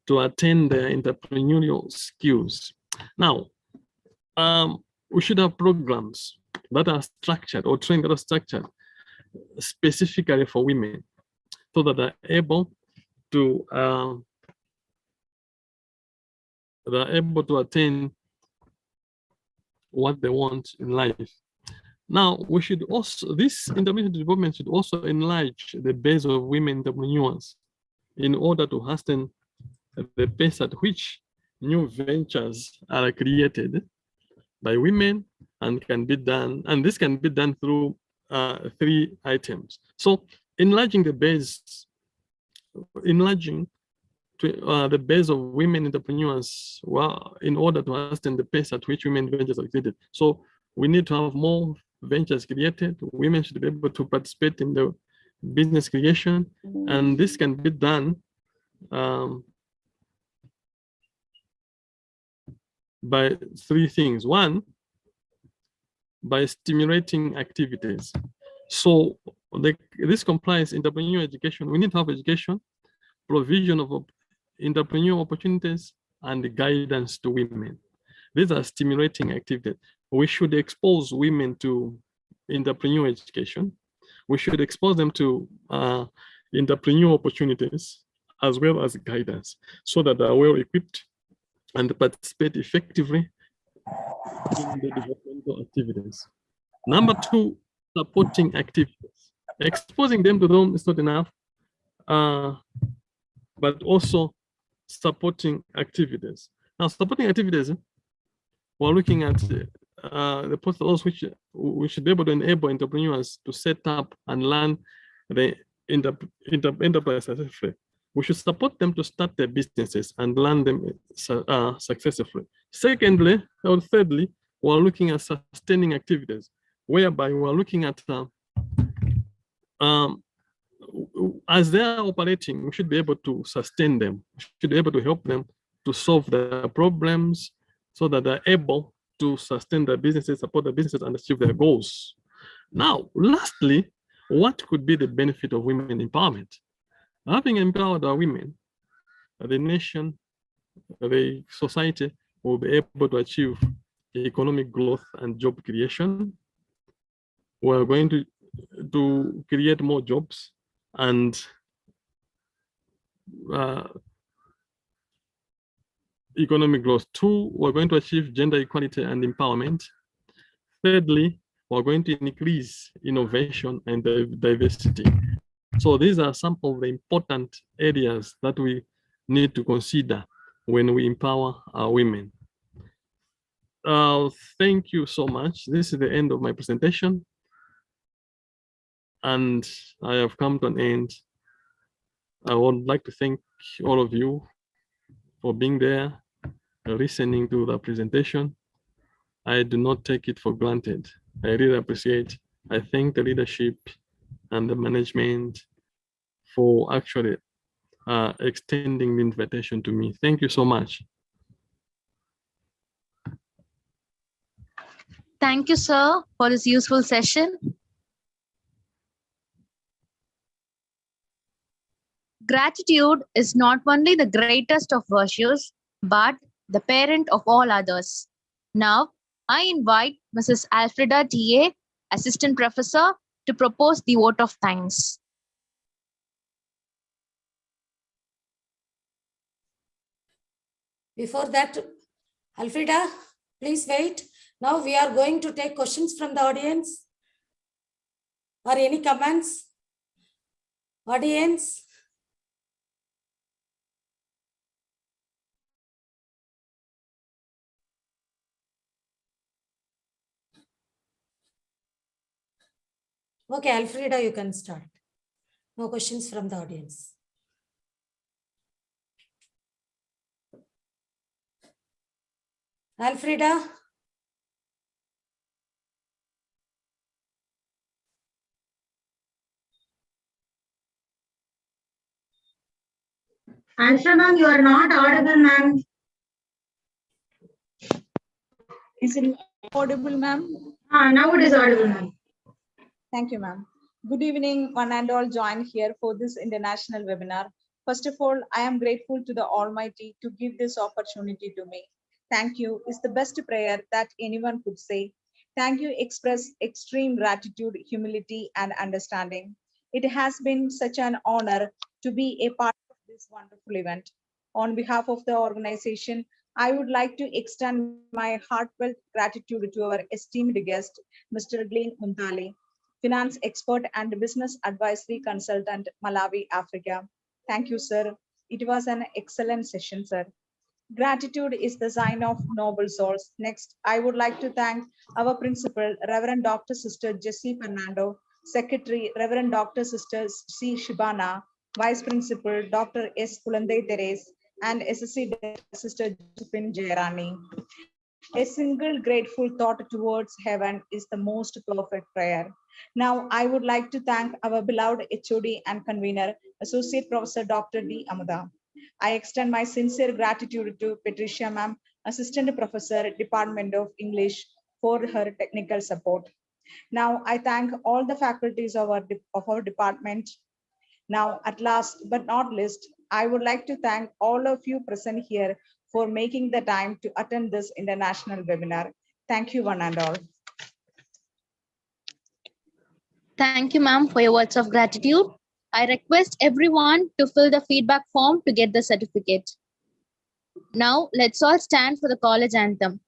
to attain their entrepreneurial skills. Now, we should have programs that are structured or training that are structured specifically for women so that they're able to attain what they want in life. Now, we should also, this entrepreneurship development should also enlarge the base of women entrepreneurs in order to hasten the pace at which new ventures are created by women and can be done, and this can be done through 3 items. So enlarging the base, the base of women entrepreneurs, well, in order to hasten the pace at which women ventures are created. So we need to have more ventures created. Women should be able to participate in the business creation, and this can be done by 3 things. One, by stimulating activities. So this complies entrepreneurial education. We need to have education, provision of entrepreneurial opportunities, and guidance to women. These are stimulating activities. We should expose women to entrepreneurial education. We should expose them to entrepreneurial opportunities as well as guidance so that they are well equipped and participate effectively in the developmental activities. Number 2, supporting activities. Exposing them to them is not enough, but also supporting activities. Now, supporting activities, we're looking at the principles which we should be able to enable entrepreneurs to set up and learn the enterprise successfully. We should support them to start their businesses and learn them successfully. Secondly, or thirdly, we're looking at sustaining activities, whereby we're looking at as they're operating, we should be able to sustain them. We should be able to help them to solve their problems so that they're able to sustain their businesses, support their businesses, and achieve their goals. Now, lastly, what could be the benefit of women empowerment? Having empowered our women, the nation, the society will be able to achieve economic growth and job creation. We're going to create more jobs and economic growth. 2, we're going to achieve gender equality and empowerment. Thirdly, we're going to increase innovation and diversity. So these are some of the important areas that we need to consider when we empower our women. Thank you so much. This is the end of my presentation. And I have come to an end. I would like to thank all of you for being there, listening to the presentation. I do not take it for granted. I really appreciate. I thank the leadership and the management for actually extending the invitation to me. Thank you so much. Thank you, sir, for this useful session. Gratitude is not only the greatest of virtues, but the parent of all others. Now, I invite Mrs. Alfreda T.A., Assistant Professor, to propose the vote of thanks. Before that, Alfreda, please wait. Now we are going to take questions from the audience. Or any comments? Audience? Okay, Alfreda, you can start. No questions from the audience. Alfreda? Answer, ma'am, you are not audible, ma'am. Is it audible, ma'am? Now it is audible, ma'am. Thank you, ma'am. Good evening, one and all joined here for this international webinar. First of all, I am grateful to the Almighty to give this opportunity to me. Thank you is the best prayer that anyone could say. Thank you express extreme gratitude, humility, and understanding. It has been such an honor to be a part of this wonderful event. On behalf of the organization, I would like to extend my heartfelt gratitude to our esteemed guest, Mr. Glenn Muntali, finance expert and business advisory consultant, Malawi, Africa. Thank you, sir. It was an excellent session, sir. Gratitude is the sign of noble souls. Next, I would like to thank our principal, Reverend Dr. Sister Jessie Fernando, Secretary, Reverend Dr. Sister C. Shibana, Vice Principal, Dr. S. Kulande Teres, and SSC Sister Josephine Jairani. A single grateful thought towards heaven is the most perfect prayer. Now, I would like to thank our beloved HOD and convener, Associate Professor Dr. D. Amuda. I extend my sincere gratitude to Patricia Ma'am, Assistant Professor, Department of English, for her technical support. Now, I thank all the faculties of our department. Now, at last but not least, I would like to thank all of you present here for making the time to attend this international webinar. Thank you, one and all. Thank you, ma'am, for your words of gratitude. I request everyone to fill the feedback form to get the certificate. Now, let's all stand for the college anthem.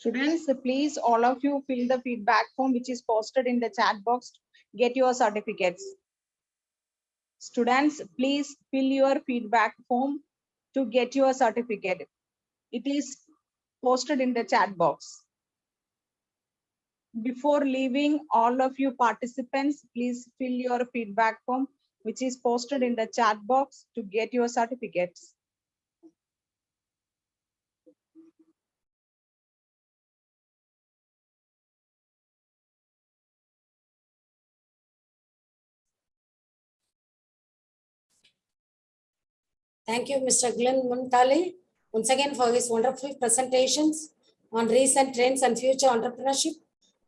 Students, please all of you fill the feedback form which is posted in the chat box. Get your certificates. Students, please fill your feedback form to get your certificate. It is posted in the chat box. Before leaving, all of you participants, please fill your feedback form which is posted in the chat box to get your certificates. Thank you, Mr. Glenn Muntali, once again for his wonderful presentations on recent trends and future entrepreneurship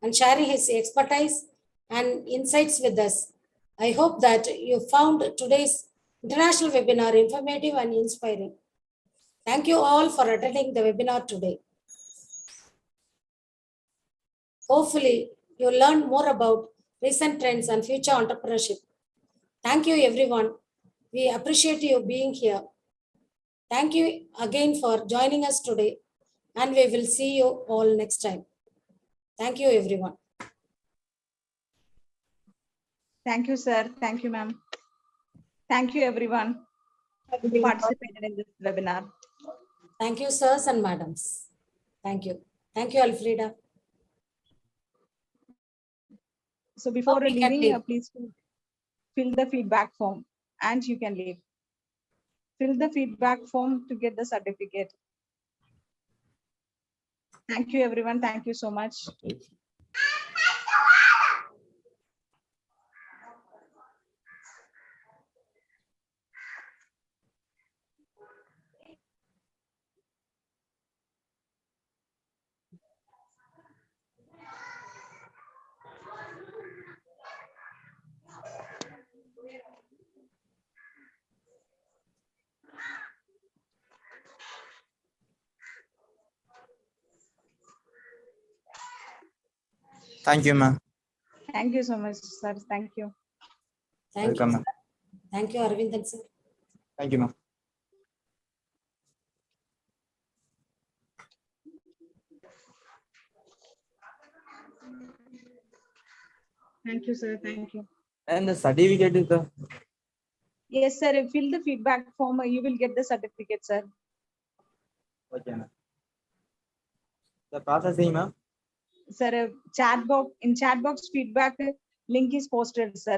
and sharing his expertise and insights with us. I hope that you found today's international webinar informative and inspiring. Thank you all for attending the webinar today. Hopefully, you learned more about recent trends and future entrepreneurship. Thank you, everyone. We appreciate you being here. Thank you again for joining us today, and we will see you all next time. Thank you, everyone. Thank you, sir. Thank you, ma'am. Thank you, everyone who participated in this webinar. Thank you, sirs and madams. Thank you. Thank you, Alfreda. So before we can leaving, leave. please fill the feedback form and you can leave. Fill the feedback form to get the certificate. Thank you, everyone. Thank you so much. Thank you, ma'am. Thank you so much, sir. Thank you. Thank Welcome, you. ma'am. Thank you, Arvind sir. Thank you, ma'am. Thank you, sir. Thank you. And the certificate is the. Yes, sir. Fill the feedback form. You will get the certificate, sir. Okay, ma'am. The processing, ma'am. Sir, in chat box feedback link is posted, sir.